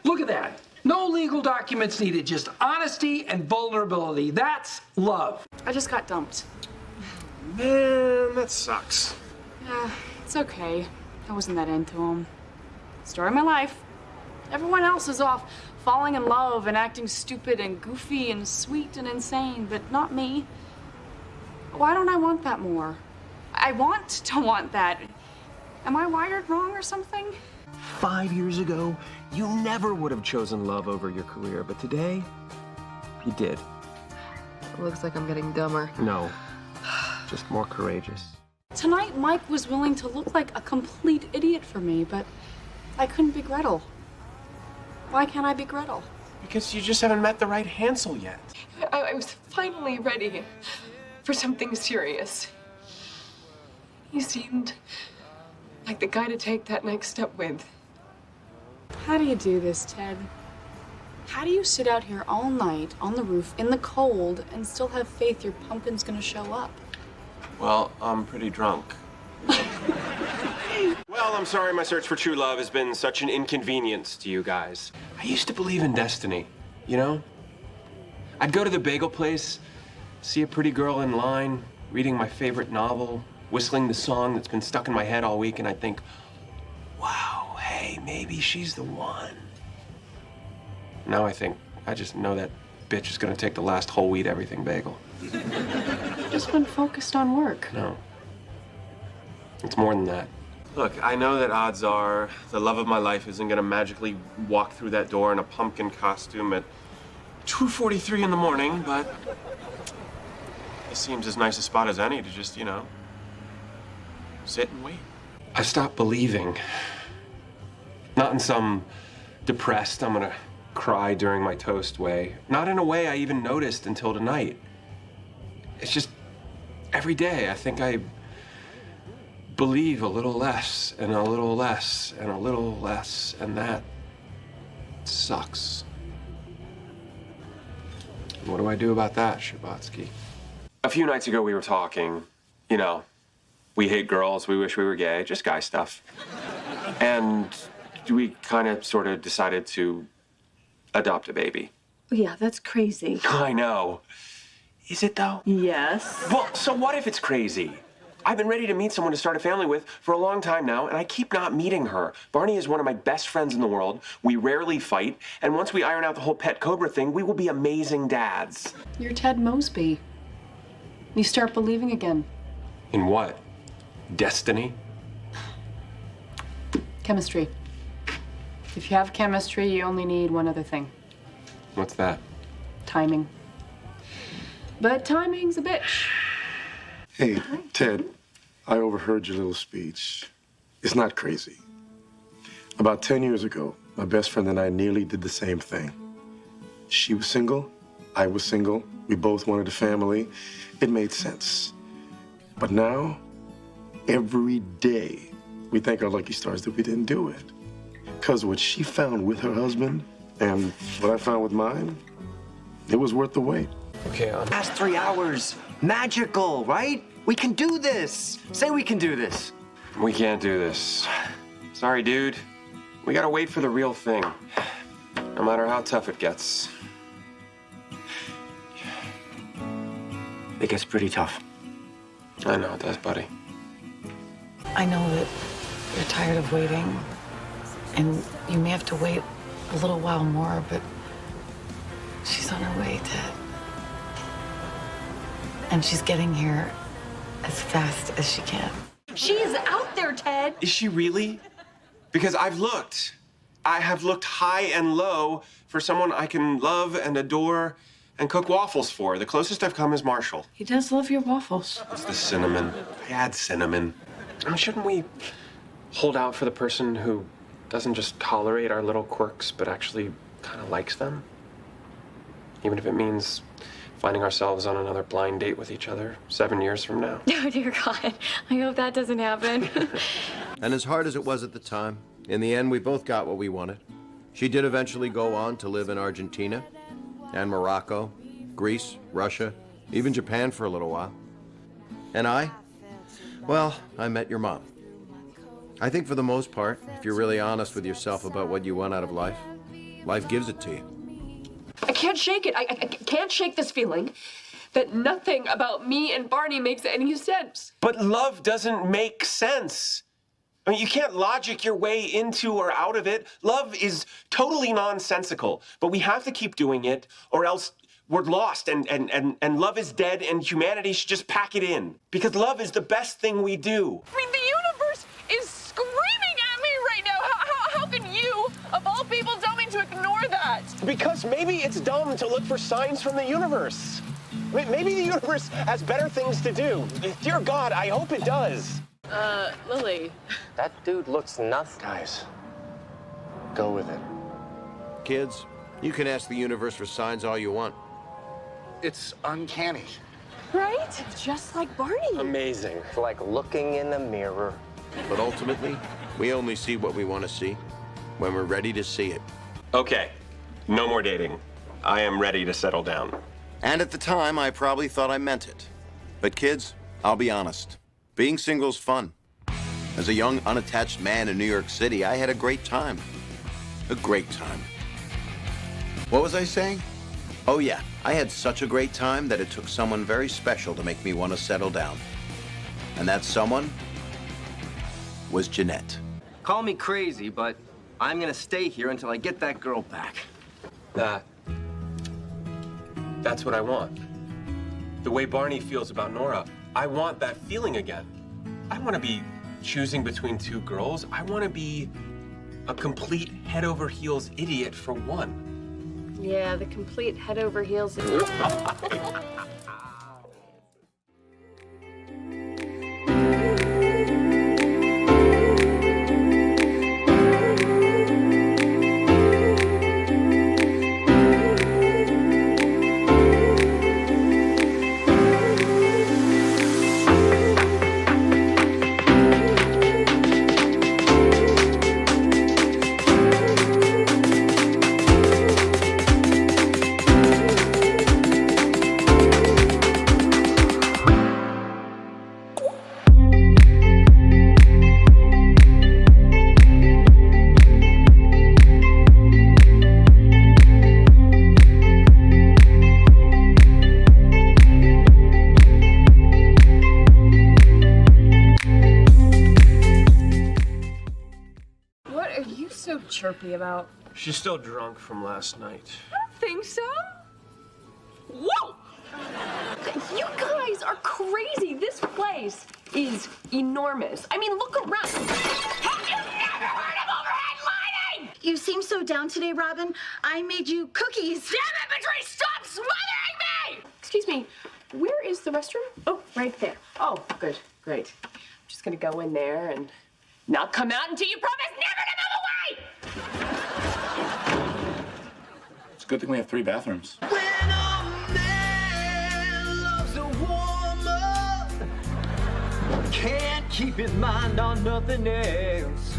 Look at that. No legal documents needed, just honesty and vulnerability. That's love. I just got dumped. Man, that sucks. Yeah, it's okay. I wasn't that into him. Story of my life. Everyone else is off falling in love and acting stupid and goofy and sweet and insane, but not me. Why don't I want that more? I want to want that. Am I wired wrong or something? 5 years ago, you never would have chosen love over your career, but today, you did. It looks like I'm getting dumber. No, just more courageous. Tonight, Mike was willing to look like a complete idiot for me, but I couldn't be Gretel. Why can't I be Gretel? Because you just haven't met the right Hansel yet. I was finally ready for something serious. He seemed like the guy to take that next step with. How do you do this, Ted? How do you sit out here all night on the roof in the cold and still have faith your pumpkin's gonna show up? Well, I'm pretty drunk. Well, I'm sorry my search for true love has been such an inconvenience to you guys. I used to believe in destiny, you know? I'd go to the bagel place, see a pretty girl in line, reading my favorite novel, whistling the song that's been stuck in my head all week, and I'd think, wow, hey, maybe she's the one. Now I think, I just know that bitch is gonna take the last whole wheat everything bagel. You've just been focused on work. No. It's more than that. Look, I know that odds are the love of my life isn't gonna magically walk through that door in a pumpkin costume at 2:43 in the morning, but it seems as nice a spot as any to just, sit and wait. I stopped believing Not in some depressed, I'm gonna cry during my toast way. Not in a way I even noticed until tonight. It's just every day I think I believe a little less and a little less and a little less, and that sucks. What do I do about that, Shabatsky? A few nights ago we were talking, you know, we hate girls, we wish we were gay, just guy stuff. And we kind of sort of decided to adopt a baby. Yeah, that's crazy. I know. Is it though? Yes. Well, so what if it's crazy? I've been ready to meet someone to start a family with for a long time now, and I keep not meeting her. Barney is one of my best friends in the world. We rarely fight, and once we iron out the whole pet cobra thing, we will be amazing dads. You're Ted Mosby. You start believing again. In what? Destiny? Chemistry. If you have chemistry, you only need one other thing. What's that? Timing. But timing's a bitch. Hey, Ted, I overheard your little speech. It's not crazy. About 10 years ago, my best friend and I nearly did the same thing. She was single, I was single, we both wanted a family. It made sense. But now, every day, we thank our lucky stars that we didn't do it. Because what she found with her husband and what I found with mine, it was worth the wait. Okay, Past 3 hours. Magical, right? We can do this. Say we can do this. We can't do this. Sorry, dude. We gotta wait for the real thing. No matter how tough it gets. It gets pretty tough. I know it does, buddy. I know that you're tired of waiting, and you may have to wait a little while more, but she's on her way, Ted. And she's getting here as fast as she can. She is out there, Ted. Is she really? Because I've looked. I have looked high and low for someone I can love and adore and cook waffles for. The closest I've come is Marshall. He does love your waffles. It's the cinnamon. I add cinnamon. I mean, shouldn't we hold out for the person who doesn't just tolerate our little quirks, but actually kind of likes them? Even if it means finding ourselves on another blind date with each other 7 years from now. Oh, dear God. I hope that doesn't happen. And as hard as it was at the time, in the end, we both got what we wanted. She did eventually go on to live in Argentina and Morocco, Greece, Russia, even Japan for a little while. And I met your mom. I think for the most part, if you're really honest with yourself about what you want out of life, life gives it to you. I can't shake it. I can't shake this feeling that nothing about me and Barney makes any sense. But love doesn't make sense. I mean, you can't logic your way into or out of it. Love is totally nonsensical, but we have to keep doing it or else we're lost and love is dead and humanity should just pack it in. Because love is the best thing we do. I mean, the universe is screaming at me right now. How can you, of all people, tell me to ignore that? Because maybe it's dumb to look for signs from the universe. Maybe the universe has better things to do. Dear God, I hope it does. Lily. That dude looks nuts. Guys, go with it. Kids, you can ask the universe for signs all you want. It's uncanny. Right? Just like Barney. Amazing. It's like looking in the mirror. But ultimately, we only see what we want to see when we're ready to see it. Okay, no more dating. I am ready to settle down. And at the time, I probably thought I meant it. But kids, I'll be honest. Being single's fun. As a young, unattached man in New York City, I had a great time. A great time. What was I saying? Oh yeah, I had such a great time that it took someone very special to make me want to settle down. And that someone was Jeanette. Call me crazy, but I'm gonna stay here until I get that girl back. That's what I want. The way Barney feels about Nora, I want that feeling again. I want to be choosing between two girls. I want to be a complete head over heels idiot for one. Yeah, the complete head over heels. so chirpy about? She's still drunk from last night. I don't think so. Whoa! You guys are crazy. This place is enormous. I mean, look around. Have you never heard of overhead lighting? You seem so down today, Robin. I made you cookies. Damn it, Patrice! Stop smothering me! Excuse me, where is the restroom? Oh, right there. Oh, good, great. I'm just gonna go in there and not come out until you promise never to move away! It's a good thing we have 3 bathrooms. Can't keep his mind on nothing else.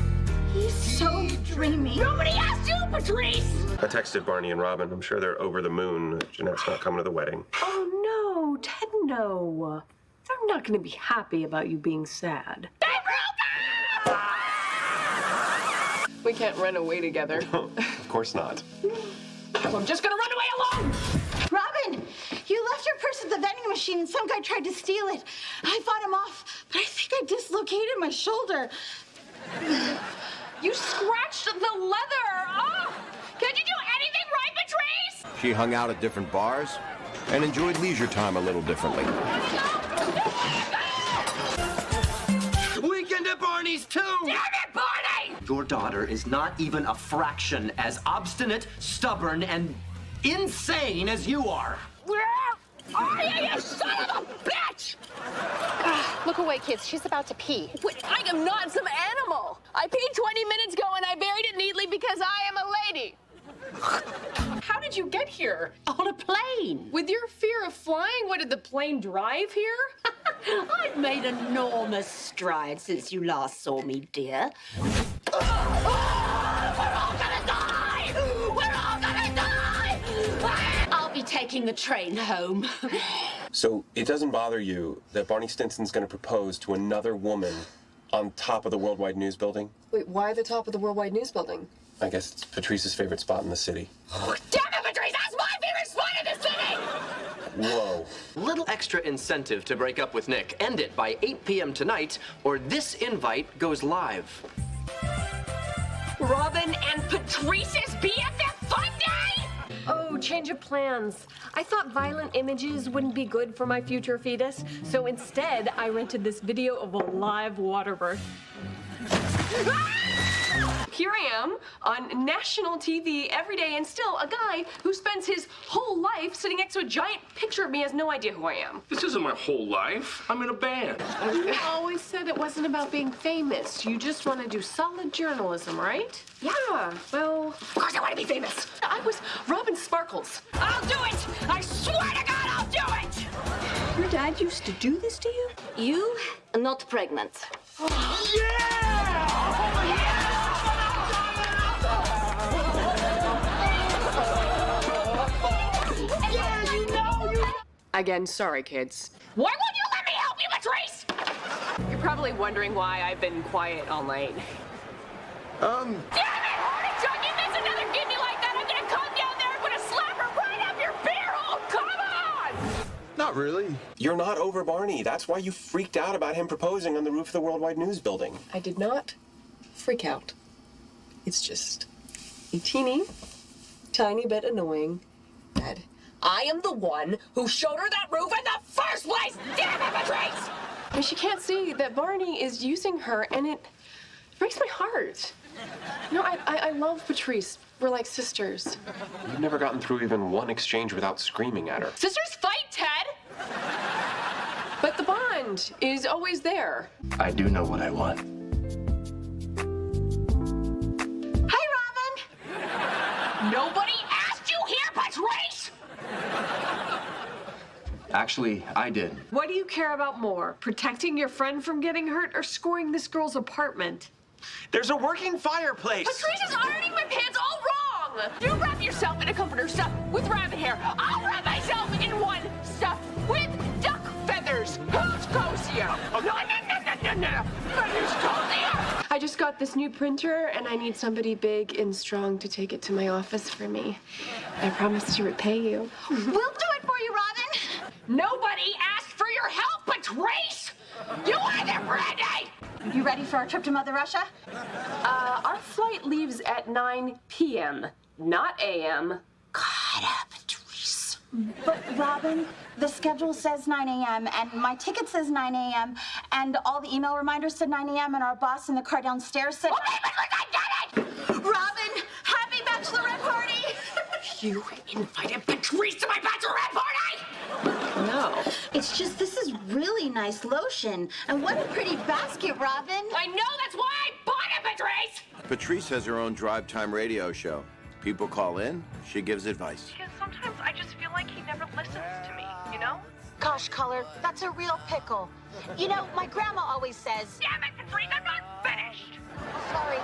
He's so dreamy. Nobody asked you, Patrice! I texted Barney and Robin. I'm sure they're over the moon. Jeanette's not coming to the wedding. Oh, no, Ted, no. They're not gonna be happy about you being sad. They broke up! We can't run away together. Of course not. So I'm just gonna run away alone! Robin, you left your purse at the vending machine and some guy tried to steal it. I fought him off, but I think I dislocated my shoulder. You scratched the leather! Oh! Can't you do anything right, Patrice? She hung out at different bars and enjoyed leisure time a little differently. Weekend at Barney's too! Damn it, Barney! Your daughter is not even a fraction as obstinate, stubborn, and insane as you are. Oh, you son of a bitch! Look away, kids. She's about to pee. Wait, I am not some animal. I peed 20 minutes ago and I buried it neatly because I am a lady. How did you get here? On a plane. With your fear of flying, what, did the plane drive here? I've made enormous strides since you last saw me, dear. We're all gonna die! We're all gonna die! I'll be taking the train home. So it doesn't bother you that Barney Stinson's going to propose to another woman on top of the Worldwide News building? Wait, why the top of the Worldwide News building? I guess it's Patrice's favorite spot in the city. Damn it, Patrice! That's my favorite spot in the city! Whoa. Little extra incentive to break up with Nick. End it by 8 p.m. tonight, or this invite goes live. Robin and Patrice's BFF Fun Day? Oh, change of plans. I thought violent images wouldn't be good for my future fetus, so instead I rented this video of a live water birth. Here I am on national TV every day, and still a guy who spends his whole life sitting next to a giant picture of me has no idea who I am. This isn't my whole life. I'm in a band. You always said it wasn't about being famous. You just want to do solid journalism, right? Yeah, well, of course I want to be famous. I was Robin Sparkles. I'll do it! I swear to God I'll do it! Your dad used to do this to you? You are not pregnant. Again, sorry, kids. Why won't you let me help you, Patrice? You're probably wondering why I've been quiet all night. Damn it! Don't you miss another kidney like that? I'm gonna come down there and put a slapper right up your beer hole! Come on! Not really. You're not over Barney. That's why you freaked out about him proposing on the roof of the Worldwide News building. I did not freak out. It's just a teeny, tiny bit annoying that I am the one who showed her that roof in the first place! Damn it, Patrice! I mean, she can't see that Barney is using her, and it breaks my heart. You know, I love Patrice. We're like sisters. You've never gotten through even one exchange without screaming at her. Sisters fight, Ted! But the bond is always there. I do know what I want. Hi, Robin. Nobody asked you here, Patrice! Actually, I did. What do you care about more? Protecting your friend from getting hurt or scoring this girl's apartment? There's a working fireplace. Patrice is ironing my pants all wrong. You wrap yourself in a comforter stuffed with rabbit hair. I'll wrap myself in one stuffed with duck feathers. Who's cozier? No. Who's cozier? I just got this new printer, and I need somebody big and strong to take it to my office for me. I promise to repay you. We'll do it for you, Robin. Nobody asked for your help, Patrice! You are the Brandy! You ready for our trip to Mother Russia? Our flight leaves at 9 p.m., not a.m. Patrice. But Robin, the schedule says 9 a.m. and my ticket says 9 a.m. and all the email reminders said 9 a.m. and our boss in the car downstairs said. Okay, but look, I get it! Robin, happy bachelorette party! You invited Patrice to my bachelorette party? No. It's just, this is really nice lotion. And what a pretty basket, Robin. I know, that's why I bought it, Patrice! Patrice has her own drive time radio show. People call in, she gives advice. Because sometimes I just feel like he never listens to me, you know? Gosh, Color, that's a real pickle. You know, my grandma always says. Damn it, Patrice, I'm not finished! Sorry.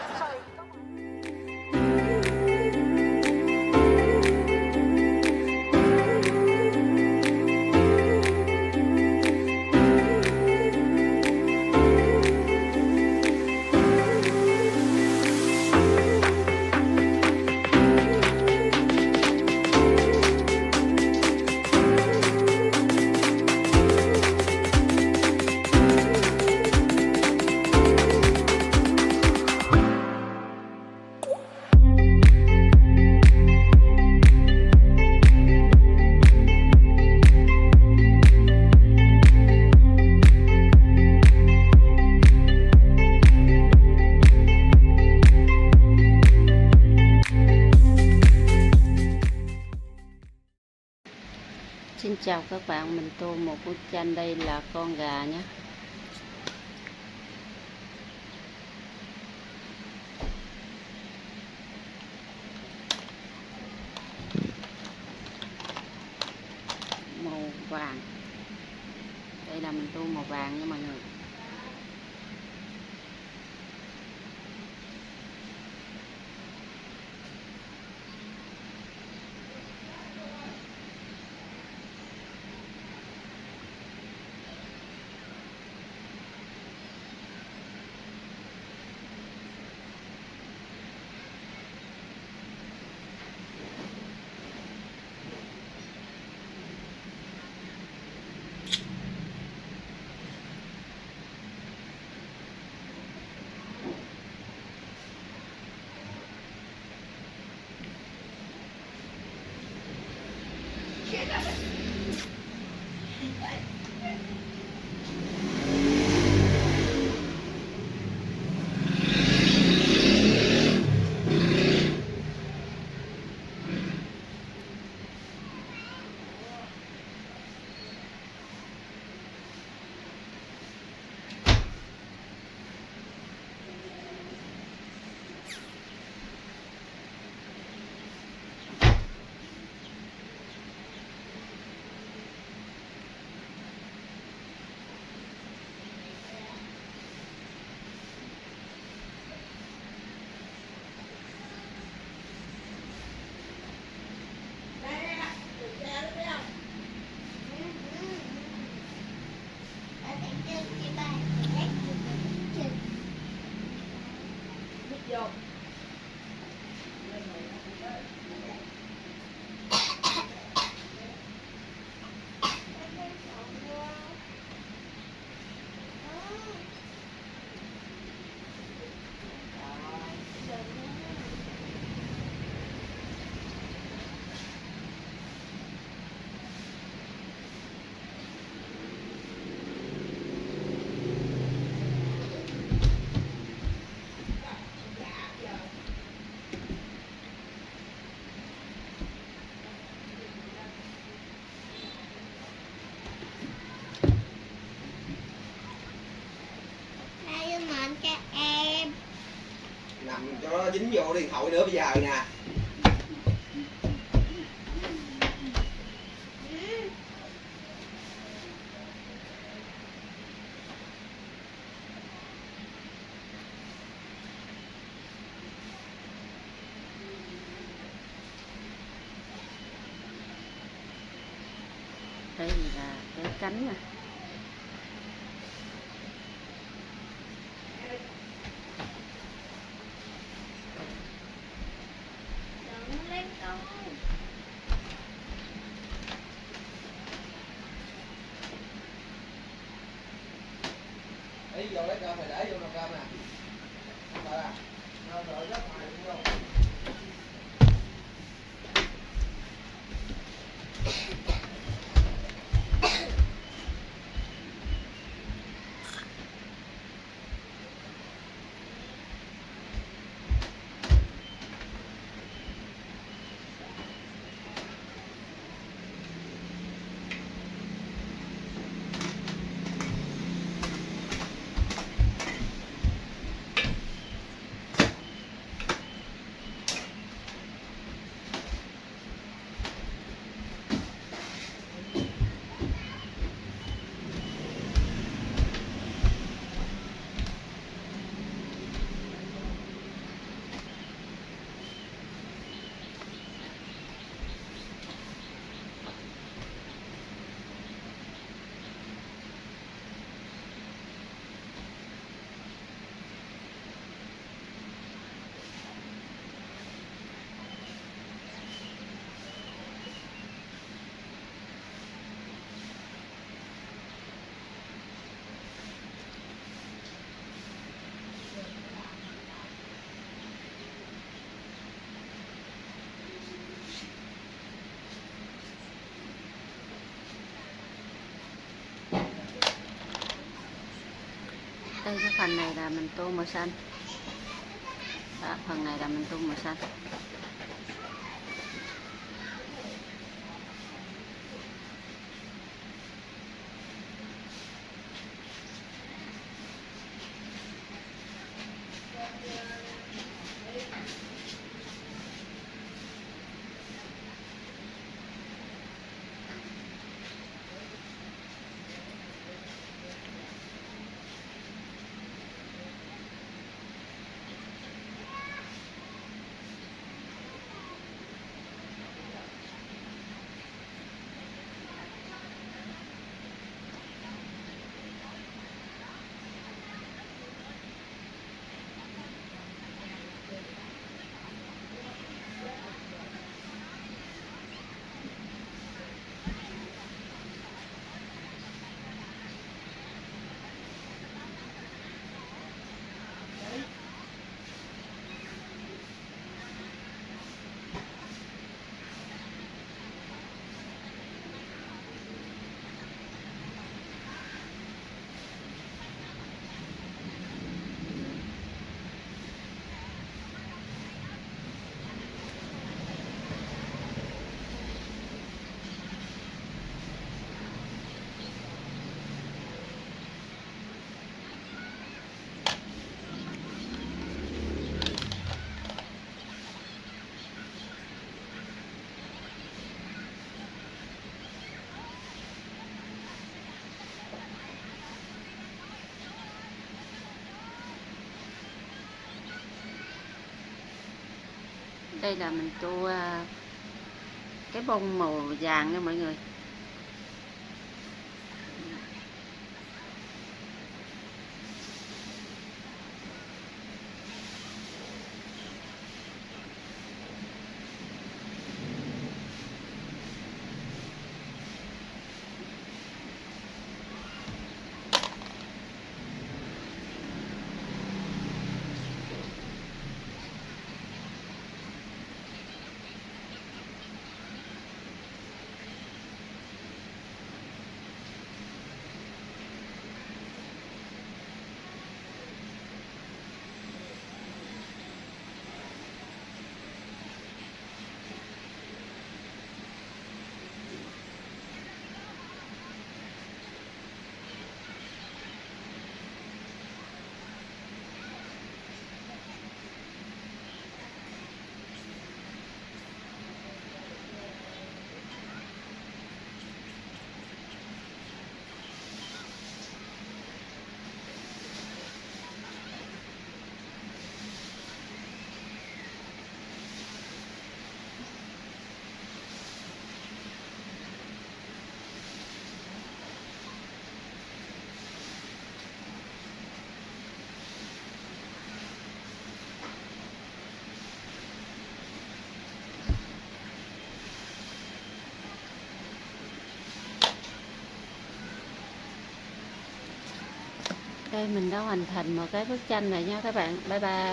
Xin chào các bạn, mình tô một bức tranh, đây là con gà nhé. Màu vàng. Đây là mình tô màu vàng nha mọi người. Cho nó dính vô điện thoại nữa bây giờ nè. Đây là cái cánh nè. Đi vô lấy cơm này để vô nồi cơm nè. Rồi à. Rồi rất ngoài. Đây cái phần này là mình tô màu xanh. Đó, phần này là mình tô màu xanh. Đây là mình tô cái bông màu vàng nha mọi người. Đây mình đã hoàn thành một cái bức tranh này nha các bạn. Bye bye.